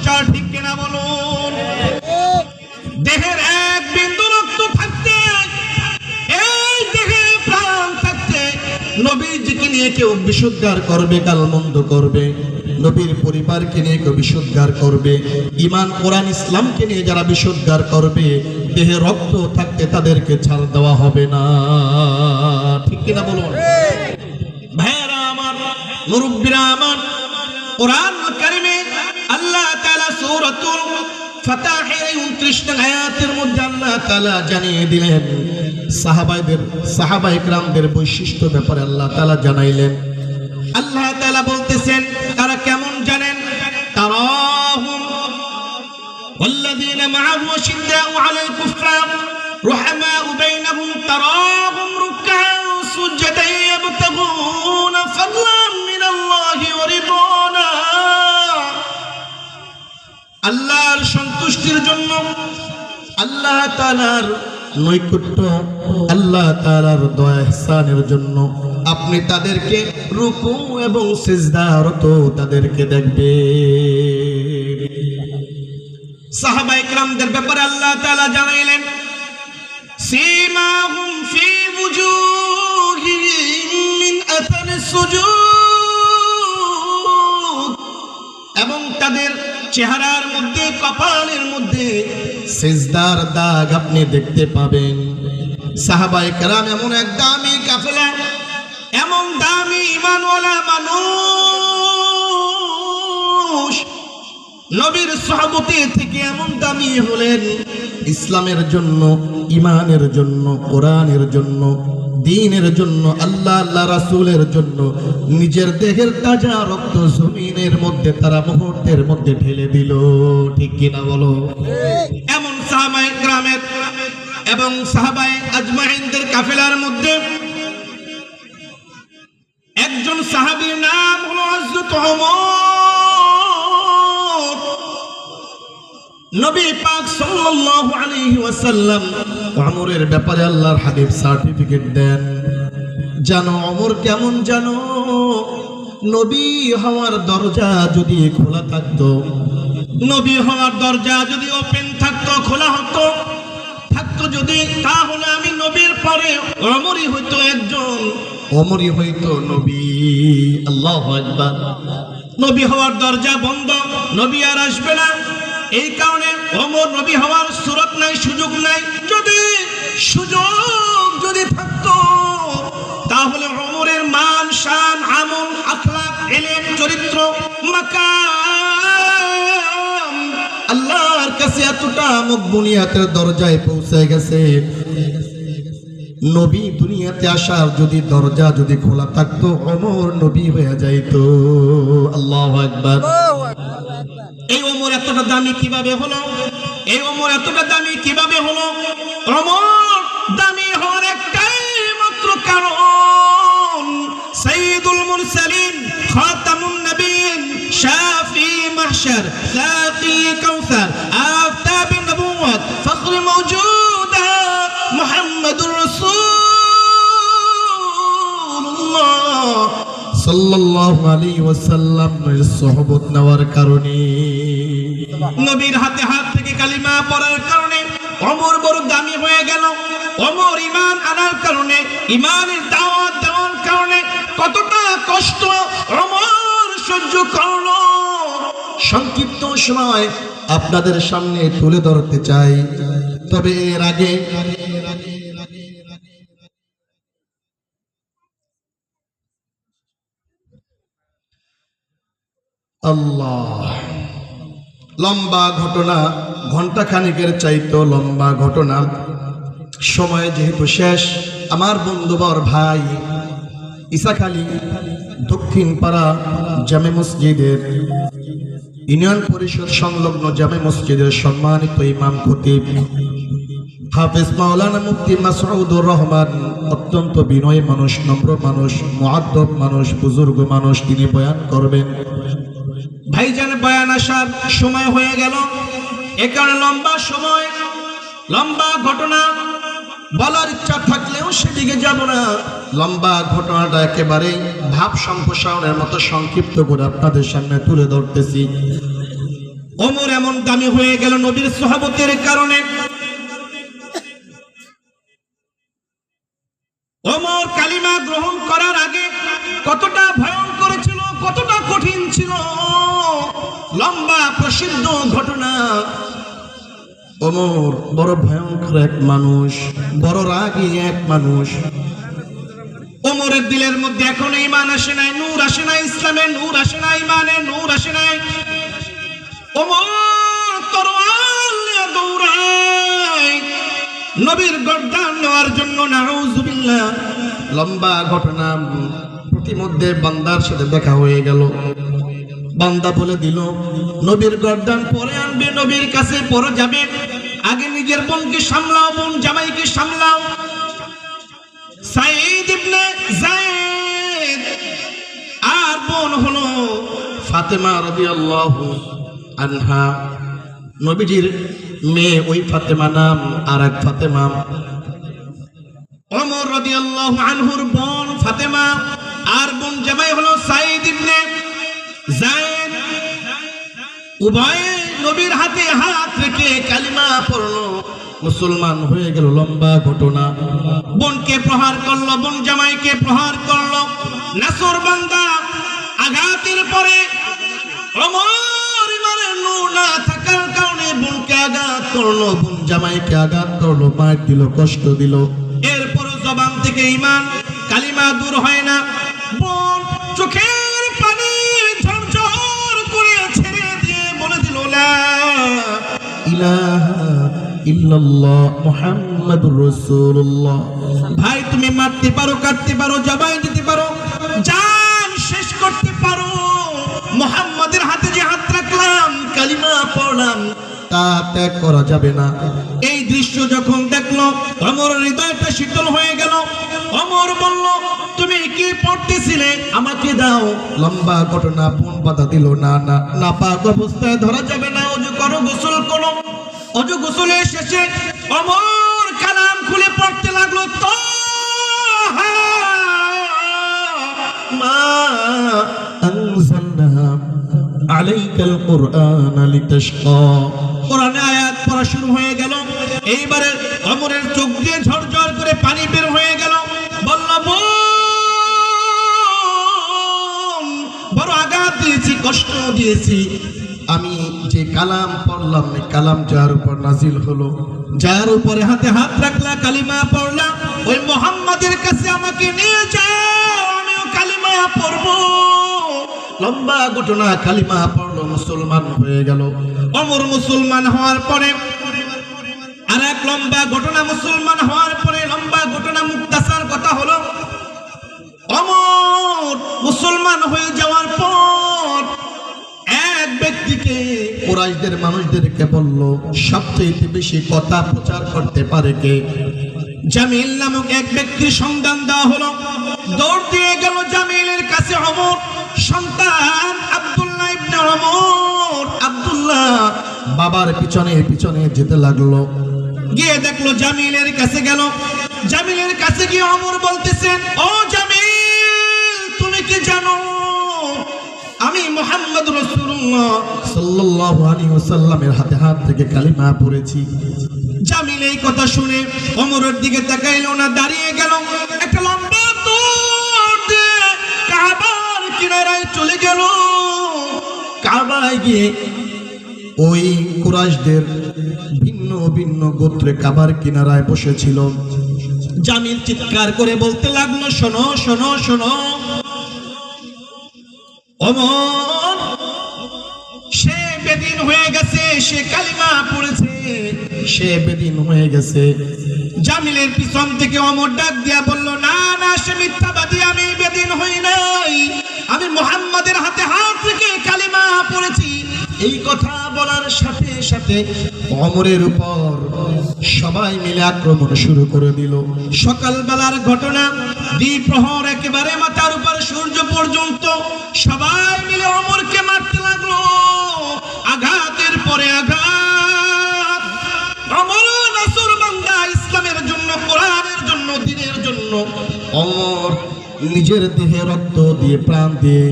সঞ্চার, ঠিক কিনা বলুন? দেহের এক বিন্দু রক্ত থাকতে, এই দেহে প্রাণ থাকতে নবীজিকে নিয়ে কেউ বিশুদ্ধার করবে, গালমন্দ করবে, নবীর পরিবারকে নিয়ে কেউ বিশুদ্ধার করবে, ঈমান কোরআন ইসলামকে নিয়ে যারা বিশুদ্ধার করবে, দেহে রক্ত থাকতে তাদেরকে ছাড় দেওয়া হবে না, ঠিক কিনা বলুন? ভাইরা আমার, মুরব্বিরা আমার, কোরআন কারিমে আল্লাহ তাআলা সূরাতুল ফাতাহের 29 নং আয়াতের মধ্যে আল্লাহ তাআলা জানিয়ে দিলেন, সাহাবায়ে কেরামদের বৈশিষ্ট্য ব্যাপারে আল্লাহ তাআলা জানাইলেন। আল্লাহ তাআলা বলতেছেন তারা কেমন জানেন? তারাহুম ওয়াল্লাযীনা মাআহু আশিদ্দাউ আলাল কুফার রুহামাউ বাইনাহুম তারাহুম রুকআন সুজদান ইয়াবতাগুনা ফাদলান মিনাল্লাহি ওয়া রিদওয়ানা। আল্লাহর সন্তুষ্টির জন্য, আল্লাহ তাআলার নৈকট্য, আল্লাহ তাআলার দয়া ইহসানের জন্য আপনি তাদেরকে রুকু এবং সিজদারত তাদেরকে দেখবেন। সাহাবায়ে কেরামদের ব্যাপারে আল্লাহ তাআলা জানাইলেন, সীমাহুম ফি ওয়ুজুহিহিম মিন আথারিস সুজুদ, এবং তাদের চেহারার মধ্যে, কপালের মধ্যে সিজদার দাগ আপনি দেখতে পাবেন। সাহাবায়ে কেরাম এমন এক দামি কাফেলা, এমন দামি ঈমানওয়ালা মানুষ, নবীর সাহাবতে থেকে এমন দামি হলেন, ইসলামের জন্য, ঈমানের জন্য, কোরআনের জন্য, দ্বীনের জন্য, আল্লাহ রাসূলের জন্য নিজের দেহের তাজা রক্ত জমিনের মধ্যে তারা মুহূর্তের মধ্যে ঢেলে দিল, ঠিক কিনা বলো? এমন সাহাবায়ে কেরামের এবং সাহাবায়ে আজমাইনদের কাফেলার মধ্যে একজন সাহাবীর নাম হলো হযরত ওমর। নবী পাক সাল্লাল্লাহু আলাইহি ওয়াসাল্লাম ওমরের ব্যাপারে আল্লাহর হাবিব সার্টিফিকেট দেন। জানো ওমর কেমন? জানো, নবী হওয়ার দরজা যদি খোলা থাকতো, নবী হওয়ার দরজা যদি ওপেন থাকতো, খোলা হতো, থাকতো যদি, তাহলে আমি নবীর পরে ওমরই হইতো একজন, ওমরই হইতো নবী। আল্লাহু আকবার। নবী হওয়ার দরজা বন্ধ, নবী আর আসবে না, এই কারণে ওমর নবী হওয়ার সুরত নাই, সুযোগ নাই। যদি সুযোগ যদি থাকতো তাহলে ওমরের মান, শান, আমল, আখলাক, ইলম, চরিত্র, মাকাম আল্লাহর কাছে এতটা মকবুলিয়াতের দরজায় পৌঁছে গেছে, নবী দুনিয়াতে আসার যদি দরজা যদি খোলা থাকতো, ওমর নবী হয়ে যাইতো। আল্লাহু আকবার। এই ওমর এতটা দামি কিভাবে হলো? এই ওমর এতটা দামি কিভাবে হলো? ওমর দামি হওয়ার একটাই মাত্র কারণ, সাইয়্যিদুল মুরসালিন, খাতামুন নবিয়্যিন, শাফি মাহশার, সাকি কাউসার, আফতাবুন নবুওয়াত, ফখরে মাওজুদাত, মুহাম্মাদুর রাসূলুল্লাহ সাল্লাল্লাহু আলাইহি ওয়াসাল্লামের সুহবত নেওয়ার কারণে, নবীর হাতে হাত থেকে কালিমা পড়ার কারণে ওমর বড় দামি হয়ে গেল। ওমর ঈমান আনার কারণে, ঈমানের দাওয়াত দেওয়ার কারণে কতটা কষ্ট ওমর সহ্য করলো, সংক্ষিপ্ত সময় আপনাদের সামনে তুলে ধরতে চাই। তবে এর আগে আল্লাহ, লম্বা ঘটনা, ঘন্টা খানিকের চাইতো লম্বা ঘটনা। সময় যেহেতু শেষ, আমার বন্ধুবর ভাই ইসাখালী দক্ষিণ পাড়া জামে মসজিদের, ইউনিয়ন পরিষদ সংলগ্ন জামে মসজিদের সম্মানিত ইমাম খতিব হাফেজ মাওলানা মুফতি মাসউদুর রহমান, অত্যন্ত বিনয়ী মানুষ, নম্র মানুষ, মুআদ্দব মানুষ, বুজুর্গ মানুষ, তিনি বয়ান করবেন। ভাইজান বয়ান আসার সময় হয়ে গেল, এ কারণে লম্বা সময়, লম্বা ঘটনা বলার ইচ্ছা থাকলেও সেদিকে যাব না। লম্বা ঘটনাটা একেবারে ভাব সম্প্রসারণের মতো সংক্ষিপ্ত করে আপনাদের সামনে তুলে ধরতেছি। ওমর এমন দামি হয়ে গেল নবীর সাহাবতের কারণে। ওমর কালিমা গ্রহণ করার আগে কতটা ভয়ঙ্কর ছিল, কতটা কঠিন ছিল, লম্বা প্রসিদ্ধ ঘটনা। ওমর বড় ভয়ঙ্কর এক মানুষ, বড় রাগী এক মানুষ। ওমরের দিলের মধ্যে এখন ঈমান আসে নাই, নূর আসে নাই, ইসলামের নূর আসে নাই, ঈমানের নূর আসে নাই। ওমর তরোয়াল নিয়ে দৌড়ায় নবীর গর্দান নেওয়ার জন্য। নাউযুবিল্লাহ। লম্বা ঘটনা। প্রতিমধ্যে বান্দার সাথে দেখা হয়ে গেল। বান্দা বলে দিল নবীর গর্দান পরে আনবে, নবীর কাছে পরে যাবে, আগে নিজের বোনকে সামলাও, বোন জামাইকে সামলাও। সাঈদ ইবনে যায়েদ আর বোন হলো ফাতেমা রাদিয়াল্লাহু আনহা, নবীজির মেয়ে ওই ফাতেমা নাম, আর এক ফাতেমা ওমর রাদিয়াল্লাহু আনহুর বোন ফাতেমা, আর বোন জামাই হলো সাঈদ ইবনে যায়েদ। উভয়ে নবীর হাতে হাত রেখে কালিমা পড়লো, মুসলমান হয়ে গেল। লম্বা ঘটনা। বোনকে প্রহার করলো, বোন জামাইকে প্রহার করলো। নাসরবান্দা আঘাতের পরে ওমর ইমানের নূর না থাকার কারণে বোনকে আঘাত করলো, বোন জামাইকে আঘাত করলো, মার দিল, কষ্ট দিল। এরপর জবান থেকে ঈমান কালিমা দূর হয় না। বোন চোখের পানি ঝরঝর করে ছেড়ে দিয়ে বলে দিল লা ইলাহা ইল্লাল্লাহ মুহাম্মাদুর রাসূলুল্লাহ। ভাই তুমি মারতে পারো, কাটতে পারো, জবাই দিতে পারো, জান শেষ করতে পারো, মুহাম্মাদের হাতে যে হাত রাখলাম, কালিমা পড়লাম, তা ত্যাগ করা যাবে না। এই দৃশ্য যখন দেখলো ওমরের হৃদয়টা শীতল হয়ে গেল। ওমর বলল তুমি কি পড়তেছিলে, আমাকে দাও। লম্বা ঘটনা। বোন বাধা দিল, না না, নাপাক অবস্থায় ধরা যাবে না, ওযু করো, গোসল করো। ওযু গোসলের শেষে ওমর কালাম খুলে পড়তে লাগলো, তাহা মা আনজালনা আলাইকাল কুরআন লিতাশকা। কোরআনের আয়াত পড়া শুরু হয়ে গেল। এইবারে ওমরের চোখ দিয়ে ঝরঝর করে পানি বের হয়ে গেল। বলল বড় আঘাত দিয়েছি, কষ্ট দিয়েছি। আমি যে কালাম পড়লাম, এই কালাম যার উপর নাজিল হলো, যার উপরে হাতে হাত রাখলা, কালিমা পড়লাম, ওই মুহাম্মাদের কাছে আমাকে নিয়ে যাও, আমিও কালিমা পড়বো। লম্বা ঘটনা। কালিমা পড়লো, মুসলমান হয়ে গেল। ওমর মুসলমান হওয়ার পরে আর এক লম্বা ঘটনা। মুসলমান হওয়ার পরে লম্বা ঘটনা, মুক্তাসার কথা হলো, ওমর মুসলমান হয়ে যাওয়ার পর এক ব্যক্তিকে কুরাইশদের মানুষদেরকে বলল সবচেয়ে বেশি কথা প্রচার করতে পারে কে? জামিল নামক এক ব্যক্তির সন্ধান দেওয়া হলো। দৌড় দিয়ে গেল জামিলের কাছে ওমর। সন্তান আব্দুল্লাহ ইবনে ওমর, আব্দুল্লাহ বাবার পিছনে পিছনে যেতে লাগলো। গিয়ে দেখলো জামিলের কাছে গেল। জামিলের কাছে গিয়ে ওমর বলতেছেন, ও জামিল, তুমি কি জানো আমি মুহাম্মদ রাসূলুল্লাহ সাল্লাল্লাহু আলাইহি ওয়াসাল্লামের হাতে হাত থেকে কালিমা পড়েছি? জামিল এই কথা শুনে ওমরের দিকে তাকাইলো না, দাঁড়িয়ে গেল। একটা লম্বা দৌড় দিয়ে কাবার কিনারায় চলে গেল। কাবায় গিয়ে ওই কুরাইশদের ভিন্ন ভিন্ন গোত্রে কাবার কিনারায় বসেছিল। জামিল চিৎকার করে বলতে লাগলো, শোনো শোনো শোনো, ওমর সে বেদিন হয়ে গেছে, সে কালিমা পড়েছে, সে বেদিন হয়ে গেছে। জামিলের পিছন থেকে ওমর ডাক দিয়া বলল, না না, সে মিথ্যাবাদী, আমি বেদিন হই নাই, আমি মুহাম্মাদের হাতে হাত রেখে কালিমা পড়েছি। এই কথা বলার সাথে সাথে ওমরের উপর সবাই মিলে আক্রমণ শুরু করে দিল। সকালবেলার ঘটনা, দ্বিপ্রহর একেবারে মাথার উপর সূর্য পর্যন্ত সবাই মিলে ওমরকে মারতে লাগলো, আঘাতের পরে আঘাত। ওমর নাসরবান্দা, ইসলামের জন্য, কোরআনের জন্য, দ্বীনের জন্য ওমর নিজের দেহে রক্ত দিয়ে, প্রাণ দিয়ে